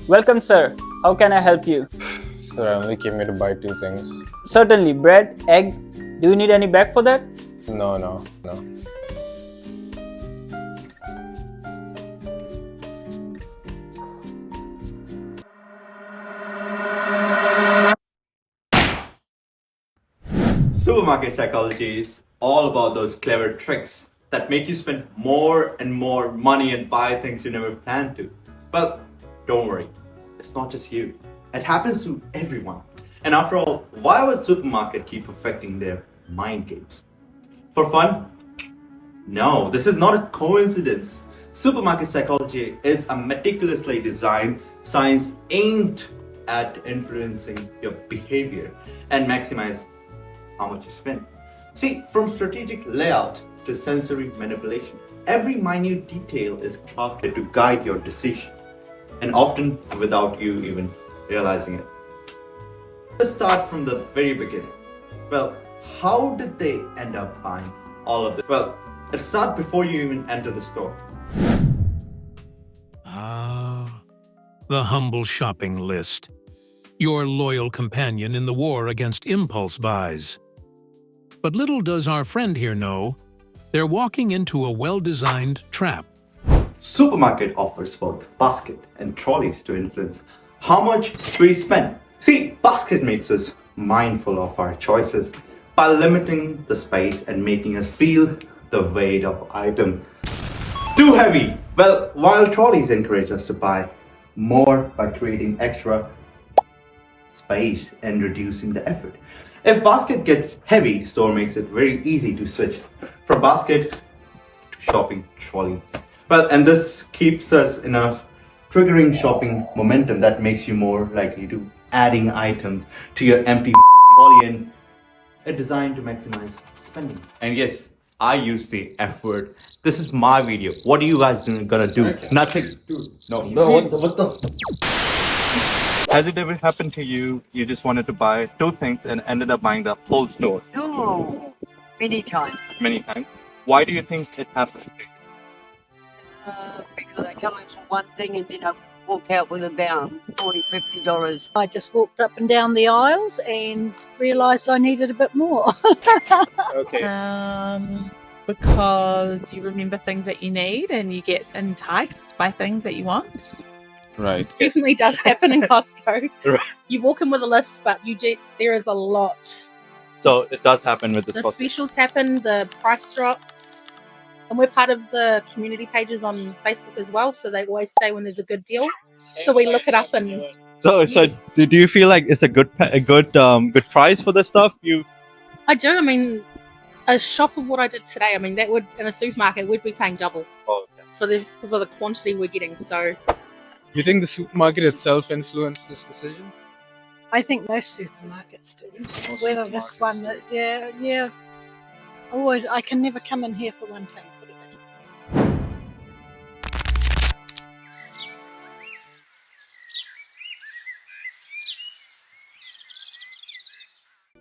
Welcome, sir. How can I help you? Sir, I only came here to buy two things. Certainly, bread, egg. Do you need any bag for that? No. Supermarket psychology is all about those clever tricks that make you spend more and more money and buy things you never planned to. But don't worry, it's not just you. It happens to everyone. And after all, why would supermarket keep perfecting their mind games? For fun? No, this is not a coincidence. Supermarket psychology is a meticulously designed science aimed at influencing your behavior and maximize how much you spend. See, from strategic layout to sensory manipulation, every minute detail is crafted to guide your decision, and often without you even realizing it. Let's start from the very beginning. Well, how did they end up buying all of this? Well, let's start before you even enter the store. The humble shopping list. Your loyal companion in the war against impulse buys. But little does our friend here know, they're walking into a well-designed trap. Supermarket offers both basket and trolleys to influence how much we spend. See, basket makes us mindful of our choices by limiting the space and making us feel the weight of item. Too heavy! Well, while trolleys encourage us to buy more by creating extra space and reducing the effort. If basket gets heavy, store makes it very easy to switch from basket to shopping trolley. Well, and this keeps us in a triggering shopping momentum that makes you more likely to adding items to your empty trolley, and it's designed to maximize spending. And yes, I use the F word. This is my video. What are you guys gonna do? Okay. Nothing. Dude. No, what the? Has it ever happened to you? You just wanted to buy two things and ended up buying the whole store? Oh, many times. Many times. Why do you think it happens? Because I come in for one thing and then I walk out with about $40, $50. I just walked up and down the aisles and realised I needed a bit more. Okay. Because you remember things that you need and you get enticed by things that you want. Right. Definitely does happen in Costco. Right. You walk in with a list, but there is a lot. So it does happen with The this. specials happen, the price drops, and we're part of the community pages on Facebook as well. So they always say when there's a good deal. So we look it up and. So Yes. do you feel like it's a good price for this stuff? I do. I mean, a shop of what I did today. I mean, that would in a supermarket we'd be paying double for the quantity we're getting. So. You think the supermarket itself influenced this decision? I think most supermarkets do. Whether this one, yeah. Always, I can never come in here for one thing.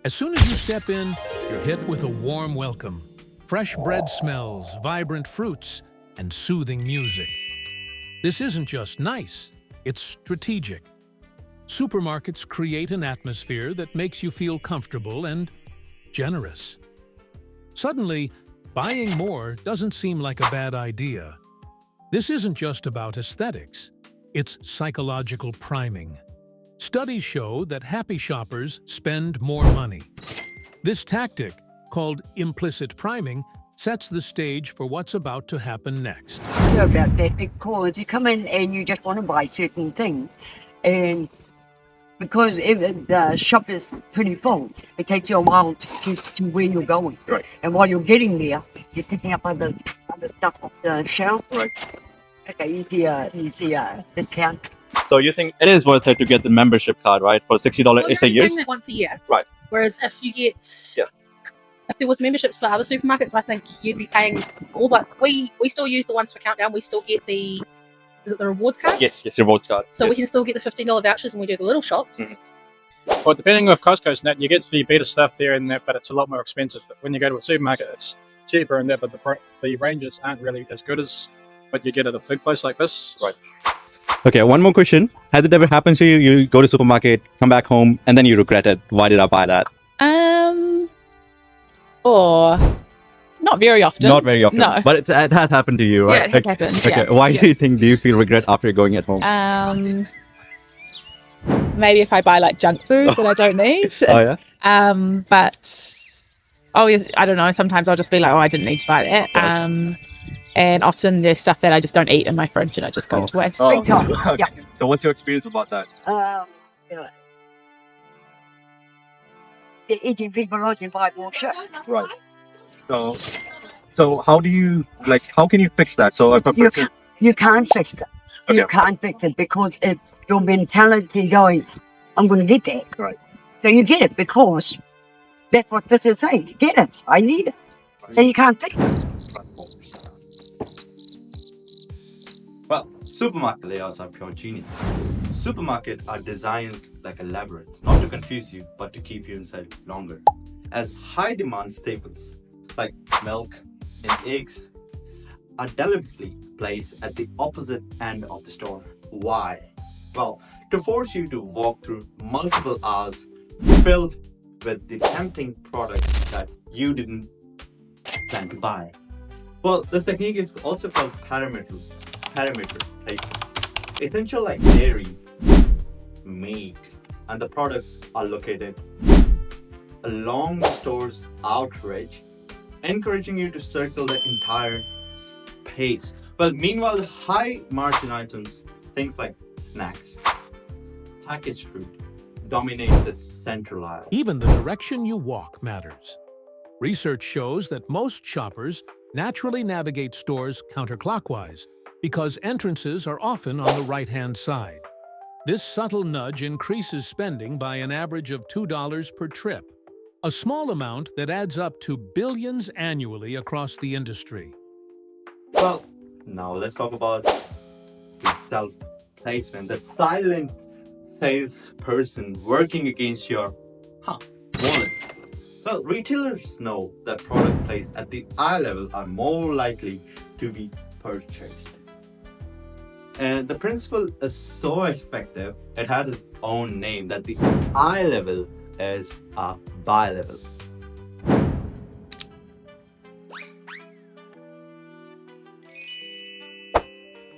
As soon as you step in, you're hit with a warm welcome. Fresh bread smells, vibrant fruits, and soothing music. This isn't just nice, it's strategic. Supermarkets create an atmosphere that makes you feel comfortable and generous. Suddenly, buying more doesn't seem like a bad idea. This isn't just about aesthetics, it's psychological priming. Studies show that happy shoppers spend more money. This tactic, called implicit priming, sets the stage for what's about to happen next. You know about that because you come in and you just want to buy certain things, and because if the shop is pretty full, it takes you a while to get to where you're going. Right. And while you're getting there, you're picking up other stuff off the shelf. Right. Okay, easy discount. So you think it is worth it to get the membership card, right? For $60 Well, it's you're a year. doing that once a year. Right. Whereas if you get, if there was memberships for other supermarkets, I think you'd be paying all. But we still use the ones for Countdown. We still get the rewards card. Yes, rewards card. So yes. we can still get the $15 vouchers when we do the little shops. Mm-hmm. Well, depending on Costco's and that, you get the better stuff there and that, but it's a lot more expensive. But when you go to a supermarket, it's cheaper and that, but the ranges aren't really as good as what you get at a big place like this. Right. Okay, one more question. Has it ever happened to you? You go to supermarket, come back home, and then you regret it. Why did I buy that? Or not very often. Not very often. No. But it has happened to you, right? Yeah, it has happened. Okay. Yeah. Why yeah. do you think, do you feel regret after going at home? Maybe if I buy like junk food that I don't need. Oh, yeah? But yes, I don't know. Sometimes I'll just be like, oh, I didn't need to buy that. Yes. And often there's stuff that I just don't eat in my fridge and it just goes to waste. Big time. Okay. Yeah. So what's your experience about that? Yeah. The eating people like to buy more shit. Right. So how do you, like, how can you fix that? So if a You, person... you can't fix it. You Okay. can't fix it because it's your mentality going, I'm going to get that. Right. So you get it because that's what this is saying. Get it. I need it. So you can't fix it. Well, supermarket layouts are pure genius. Supermarkets are designed like a labyrinth, not to confuse you, but to keep you inside longer. As high demand staples like milk and eggs are deliberately placed at the opposite end of the store. Why? Well, to force you to walk through multiple aisles filled with the tempting products that you didn't plan to buy. Well, this technique is also called parameter placement. Essential like dairy, meat, and the products are located along the store's outreach, encouraging you to circle the entire space. Well, meanwhile, the high margin items, things like snacks, packaged fruit, dominate the central aisle. Even the direction you walk matters. Research shows that most shoppers naturally navigate stores counterclockwise because entrances are often on the right-hand side. This subtle nudge increases spending by an average of $2 per trip, a small amount that adds up to billions annually across the industry. Well, now let's talk about the self-placement, the silent salesperson working against your wallet. Well, retailers know that products placed at the eye level are more likely to be purchased. And the principle is so effective, it had its own name, that the eye level is a buy level.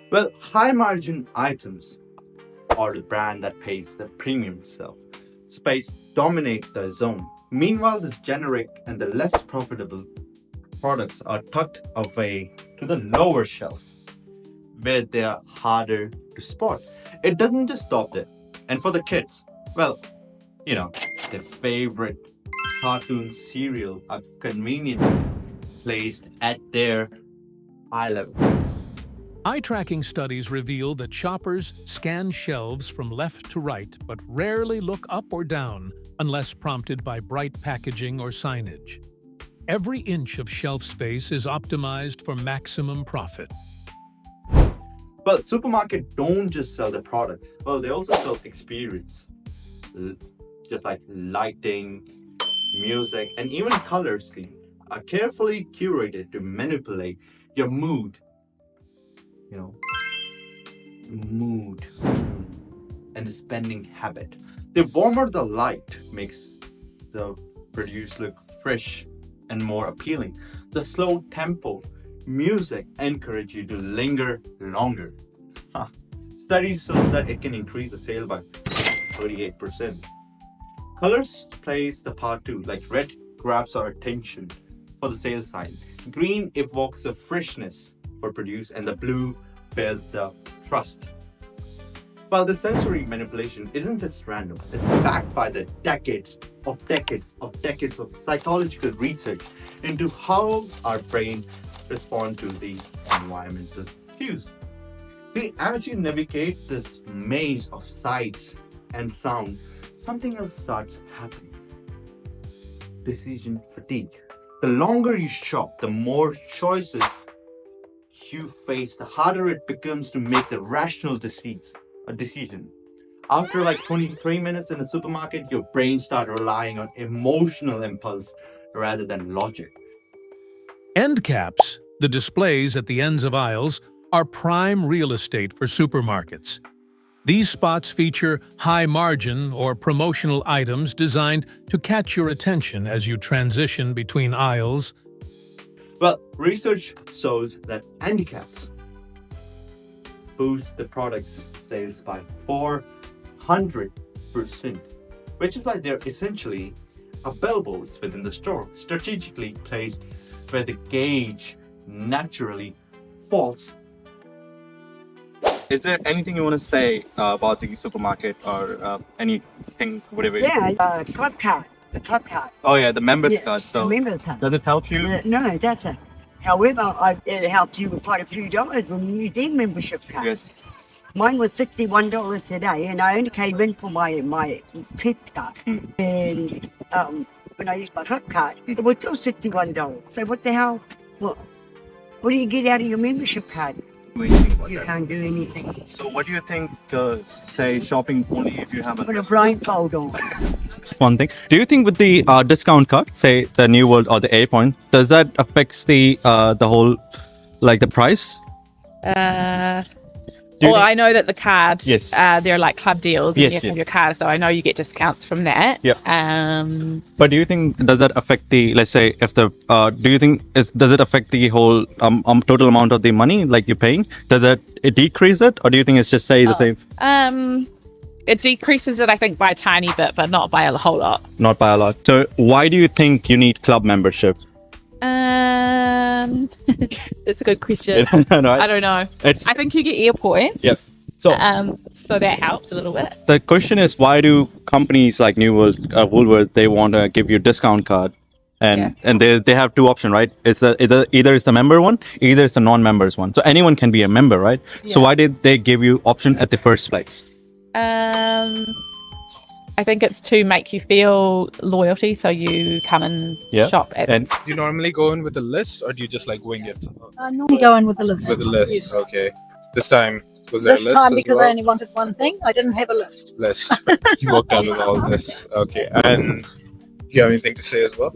Well, high margin items or the brand that pays the premium space dominate the zone. Meanwhile, this generic and the less profitable products are tucked away to the lower shelf, where they are harder to spot. It doesn't just stop there. And for the kids, well, you know, their favorite cartoon cereal are conveniently placed at their eye level. Eye tracking studies reveal that shoppers scan shelves from left to right but rarely look up or down unless prompted by bright packaging or signage. Every inch of shelf space is optimized for maximum profit. But supermarkets don't just sell the product. Well, they also sell experience. Just like lighting, music, and even color scheme are carefully curated to manipulate your mood. You know, mood and the spending habit. The warmer the light makes the produce look fresh and more appealing. The slow tempo music encourage you to linger longer. Studies show that it can increase the sale by 38%. Colors plays the part too, like red grabs our attention for the sales sign. Green evokes the freshness for produce, and the blue builds the trust. While the sensory manipulation isn't just random, it's backed by the decades of psychological research into how our brain respond to the environmental cues. See, as you navigate this maze of sights and sound, something else starts happening. Decision fatigue. The longer you shop, the more choices you face, the harder it becomes to make the rational decision. After like 23 minutes in the supermarket, your brain starts relying on emotional impulse rather than logic. End caps, the displays at the ends of aisles, are prime real estate for supermarkets. These spots feature high-margin or promotional items designed to catch your attention as you transition between aisles. Well, research shows that handicaps boost the product's sales by 400%, which is why they're essentially a billboards within the store, strategically placed where the gauge naturally falls. Is there anything you want to say about the supermarket or anything, whatever? Yeah, club card. The club card. Oh yeah, the members Yeah, card. the So member card. does it help you? No, that's it. However, it helps you with quite a few dollars when you use their membership card. Yes. Mine was $61 today, and I only came in for my trip card. And when I used my club card, it was still $61. So what the hell? What do you get out of your membership card? You can't do anything. So what do you think? Say shopping only if you have Put a blindfold on. one thing. Do you think with the discount card, say the New World or the A point, does that affects the whole like the price? Well, I know that the card, Yes. they're like club deals, and Yes, you have to yes. have your card, so I know you get discounts from that. Yep. But do you think does that affect the, let's say, if the do you think does it affect the whole total amount of the money like you're paying? Does it decrease it, or do you think it's just say the same? It decreases it, I think, by a tiny bit, but not by a whole lot. Not by a lot. So why do you think you need club membership? It's a good question. No, I don't know. I think you get air points. Yep. So So that helps a little bit. the question is, why do companies like New World, Woolworth, they want to give you a discount card, and they have two options, right? It's either it's the member one, either it's the non-members one. So anyone can be a member, right? So why did they give you option at the first place? I think it's to make you feel loyalty, so you come and shop at. And Do you normally go in with a list, or do you just like wing it? I normally go in with the list. With a list, Yes. okay. This time, was there This a list time, as because well? I only wanted one thing, I didn't have a list. List. You walked down with all this. Okay. And you have anything to say as well?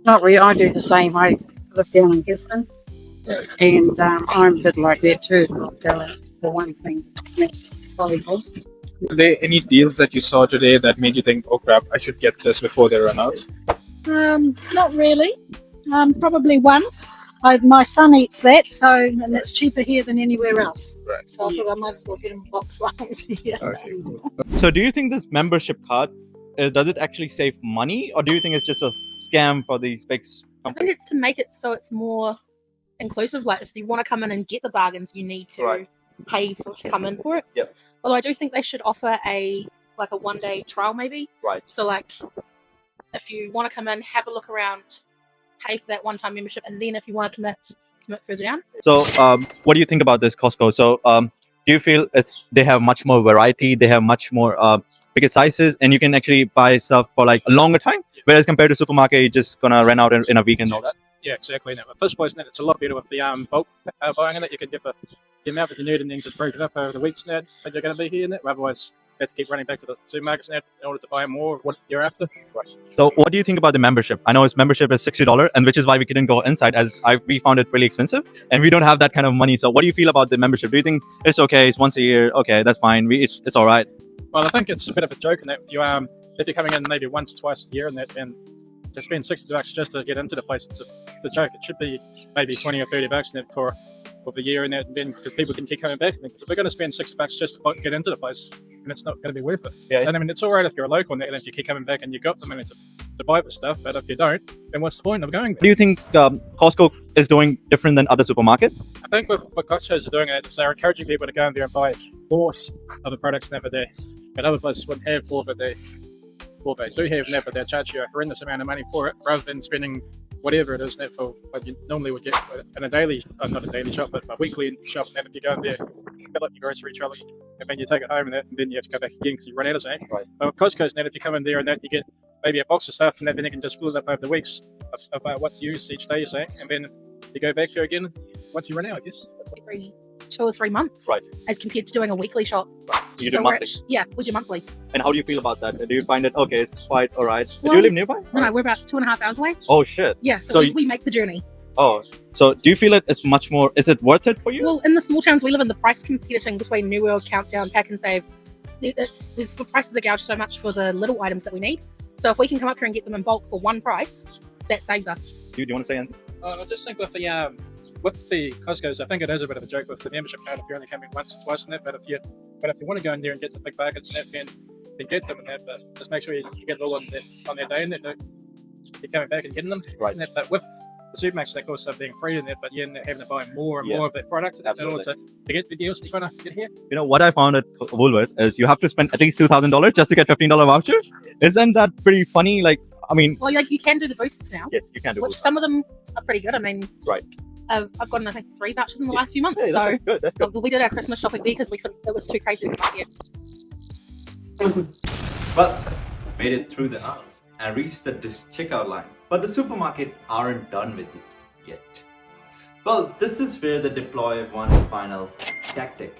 Not really. I do the same. I live down in Gisborne, and I'm a bit like that too. For one thing, volleyball. Were there any deals that you saw today that made you think, oh crap, I should get this before they run out? Not really. Probably one. My son eats that, and it's cheaper here than anywhere else. Right. So I thought I might as well get him a box lunch here. Okay, cool. so do you think this membership card, does it actually save money, or do you think it's just a scam for these big I think companies? it's to make it so it's more inclusive. Like if you want to come in and get the bargains, you need to pay to come in for it. Yep. Although I do think they should offer a 1-day trial maybe. Right. So like if you want to come in, have a look around, pay for that one-time membership, and then if you want to commit further down. So what do you think about this Costco? So do you feel they have much more variety, they have much more bigger sizes, and you can actually buy stuff for like a longer time, whereas compared to supermarket, you're just gonna run out in a week and all that? Yeah, exactly. Now, first place, it's a lot better with the bulk buying in it. You can get the amount that you need and then just break it up over the weeks now that you're going to be here in it. Otherwise, you have to keep running back to the supermarkets now in order to buy more of what you're after. So what do you think about the membership? I know its membership is $60, and which is why we couldn't go inside, as we found it really expensive, and we don't have that kind of money. So what do you feel about the membership? Do you think it's okay? It's once a year. Okay, that's fine. It's all right. Well, I think it's a bit of a joke in that if you're coming in maybe once or twice a year and that, and to spend $60 just to get into the place, it's a joke. It should be maybe $20 or $30 in it for the year and that, and then because people can keep coming back. If we're going to spend $60 just to get into the place, and it's not going to be worth it. Yeah. And I mean, it's all right if you're a local and if you keep coming back and you've got the money to buy the stuff, but if you don't, then what's the point of going there? Do you think Costco is doing different than other supermarkets? I think what Costco's are doing is they're encouraging people to go in there and buy more of the products than they, and other places wouldn't have more, but they do have now, but they charge you a horrendous amount of money for it rather than spending whatever it is now for what you normally would get in a daily, not a daily shop, but a weekly shop. And then if you go in there, you fill up your grocery trolley, and then you take it home, and then you have to go back again because you run out of something. Right. But with Costco's now, if you come in there and that, you get maybe a box of stuff, and then you can just split it up over the weeks of what's used each day, you're saying, and then you go back there again once you run out, I guess. Every 2 or 3 months. Right. As compared to doing a weekly shop. You So do we're monthly. we do monthly. And how do you feel about that? Do you find it okay? It's quite all right. Well, do you live nearby? No, we're about 2.5 hours away. Oh shit. Yeah, So so you- we make the journey. Oh, so do you feel it's much more? Is it worth it for you? Well, in the small towns we live in, the price competing between New World, Countdown, Pack and Save, the prices are gouged so much for the little items that we need. So if we can come up here and get them in bulk for one price, that saves us. Do you want to say anything? I just think with the Costco's, I think it is a bit of a joke with the membership card if you're only coming once or twice in that. But if you want to go in there and get the big bargains, then get them in that. But just make sure you get it all on their day, and that you're coming back and getting them. Right. And that, but with the supermarkets, they cost being free in that, but you're having to buy more and more of that product in order to get the deals that you're going to get here. You know what I found at Woolworth is you have to spend at least $2,000 just to get $15 vouchers. Isn't that pretty funny? Like, I mean, Well, you can do the boosts now. yes, you can do Which both. some of them are pretty good. I mean, Right. I've gotten I think 3 vouchers in the last few months. Hey, so that's good. That's good. we did our Christmas shopping there because we couldn't. It was too crazy to come out here. Well, made it through the aisles and reached the checkout line. But the supermarket aren't done with you yet. Well, this is where they deploy one final tactic.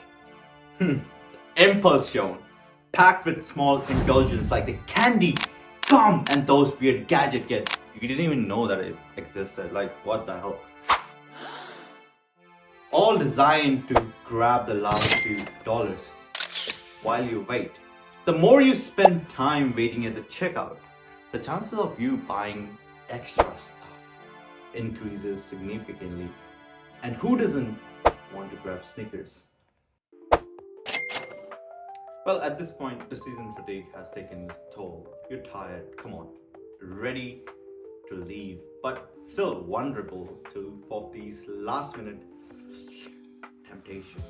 Impulse shown, packed with small indulgence like the candy, gum, and those weird gadget kits. You didn't even know that it existed. Like, what the hell? All designed to grab the last few dollars while you wait. The more you spend time waiting at the checkout, the chances of you buying extra stuff increases significantly. And who doesn't want to grab Snickers? Well, at this point, decision fatigue has taken its toll. You're tired, come on, ready to leave, but still vulnerable of these last-minute temptations.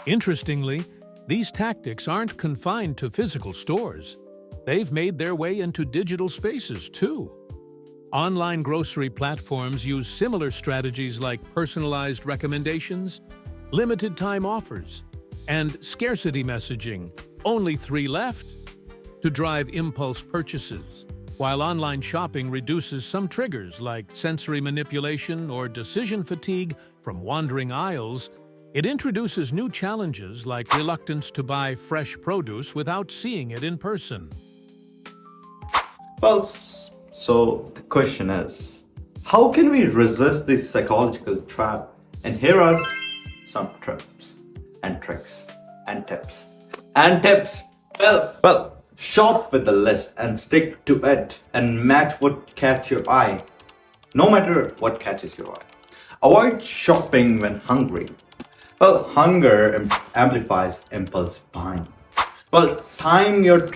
Interestingly, these tactics aren't confined to physical stores. They've made their way into digital spaces too. Online grocery platforms use similar strategies like personalized recommendations, limited time offers, and scarcity messaging, only 3 left, to drive impulse purchases. While online shopping reduces some triggers like sensory manipulation or decision fatigue from wandering aisles, it introduces new challenges like reluctance to buy fresh produce without seeing it in person. Well, so the question is, how can we resist this psychological trap? And here are some tips and tricks and tips. Well, shop with the list and stick to it and match what catches your eye, no matter what catches your eye. Avoid shopping when hungry. Well, hunger amplifies impulse buying. Well, time your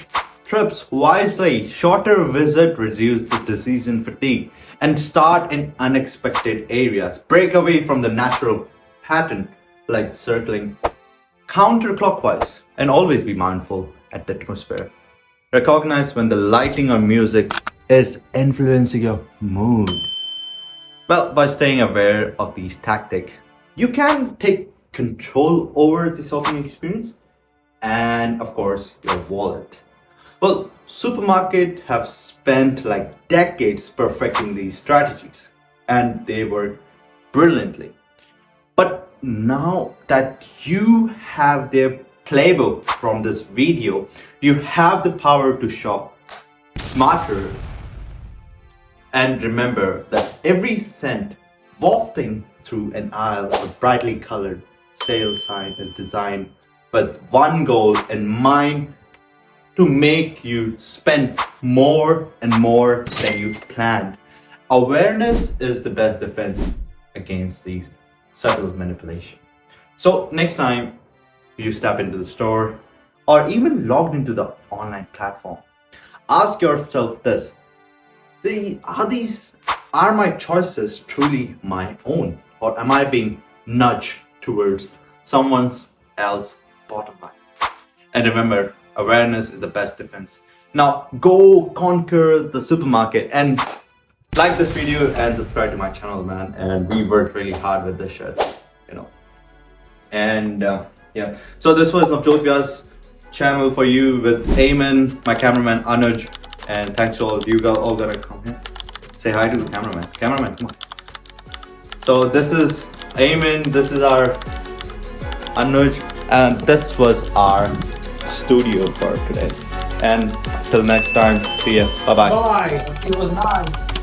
trips wisely. Shorter visit reduce the decision fatigue and start in unexpected areas. Break away from the natural pattern like circling counterclockwise, and always be mindful at the atmosphere. Recognize when the lighting or music is influencing your mood. Well, by staying aware of these tactics, you can take control over the shopping experience and, of course, your wallet. Well, supermarkets have spent like decades perfecting these strategies, and they work brilliantly. But now that you have their playbook from this video, you have the power to shop smarter. And remember that every cent wafting through an aisle of brightly colored sales sign is designed with one goal in mind: to make you spend more and more than you planned. Awareness is the best defense against these subtle manipulation. So next time you step into the store or even logged into the online platform, ask yourself this: are my choices truly my own, or am I being nudged towards someone else's bottom line? And remember, awareness is the best defense. Now go conquer the supermarket, and like this video and subscribe to my channel, man. And we worked really hard with this shit, you know. And yeah, so this was Navjot's channel for you with Eamon, my cameraman Anuj, and thanks to all of you guys all gonna come here. Say hi to the cameraman. Cameraman, come on. So this is Eamon, this is our Anuj, and this was our studio for today. And till next time, see ya. Bye bye. Bye. It was nice.